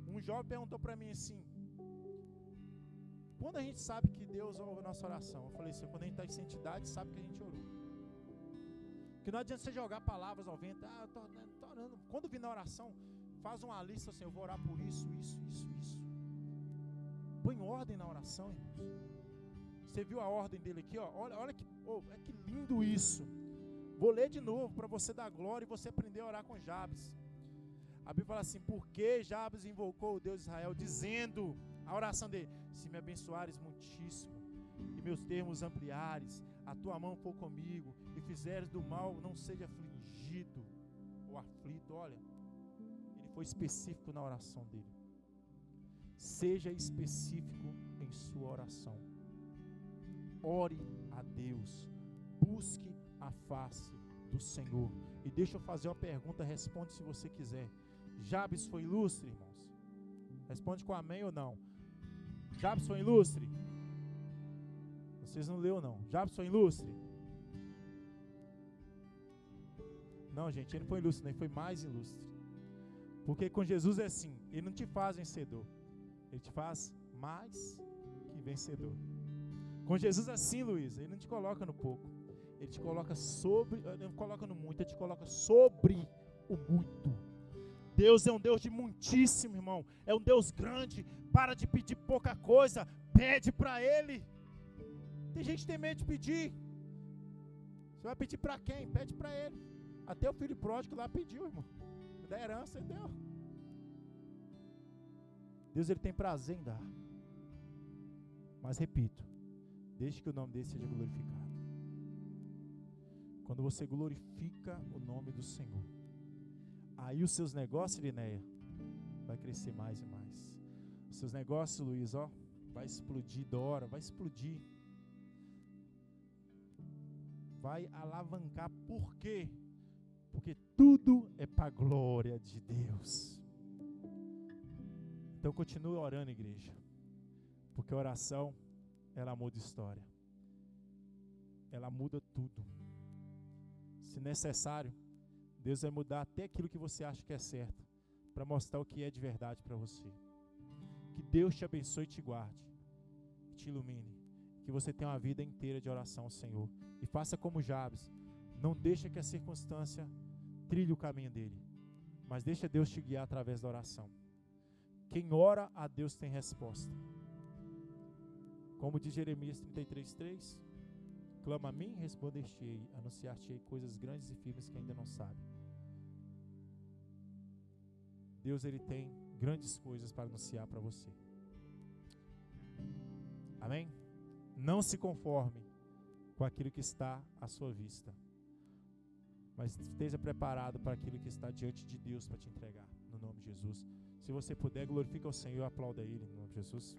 um jovem perguntou para mim assim, quando a gente sabe que Deus ouve a nossa oração? Eu falei assim, quando a gente está em santidade, sabe que a gente orou. Que não adianta você jogar palavras ao vento, eu estou orando. Quando vir na oração, faz uma lista assim, eu vou orar por isso. Põe ordem na oração, irmãos. Você viu a ordem dele aqui, ó? Olha que, que lindo isso. Vou ler de novo para você dar glória e você aprender a orar com Jabes. A Bíblia fala assim, porque Jabes invocou o Deus de Israel, dizendo, a oração dele, se me abençoares muitíssimo, e meus termos ampliares, a tua mão for comigo, e fizeres do mal, não seja afligido, ou aflito. Olha, ele foi específico na oração dele. Seja específico em sua oração. Ore a Deus, busque a face do Senhor. E deixa eu fazer uma pergunta, responde se você quiser. Jabes foi ilustre, irmãos? Responde com amém ou não. Jabes foi ilustre? Vocês não leu não. Jabes foi ilustre? Não, gente, ele não foi ilustre, ele foi mais ilustre. Porque com Jesus é assim, ele não te faz vencedor, ele te faz mais que vencedor. Com Jesus é assim, Luiz, ele não te coloca no pouco, ele te coloca sobre, ele não coloca no muito, ele te coloca sobre o muito. Deus é um Deus de muitíssimo, irmão, é um Deus grande. Para de pedir pouca coisa, pede para Ele. Tem gente que tem medo de pedir. Você vai pedir para quem? Pede para Ele. Até o filho pródigo lá pediu, irmão, da herança ele deu. Deus, ele tem prazer em dar. Mas repito, desde que o nome dele seja glorificado. Quando você glorifica o nome do Senhor, aí os seus negócios, Linéia, vai crescer mais e mais. Seus negócios, Luiz, ó, vai explodir, Dora, vai explodir. Vai alavancar. Por quê? Porque tudo é para a glória de Deus. Então continue orando, igreja. Porque a oração, ela muda história. Ela muda tudo. Se necessário, Deus vai mudar até aquilo que você acha que é certo, para mostrar o que é de verdade para você. Que Deus te abençoe e te guarde, te ilumine, que você tenha uma vida inteira de oração ao Senhor. E faça como Jabes, não deixa que a circunstância trilhe o caminho dele, mas deixa Deus te guiar através da oração. Quem ora a Deus tem resposta. Como diz Jeremias 33:3, clama a mim, responder-te-ei, anunciar-te-ei coisas grandes e firmes que ainda não sabe. Deus, Ele tem grandes coisas para anunciar para você. Amém? Não se conforme com aquilo que está à sua vista, mas esteja preparado para aquilo que está diante de Deus para te entregar, no nome de Jesus. Se você puder, glorifica o Senhor e aplauda Ele, no nome de Jesus.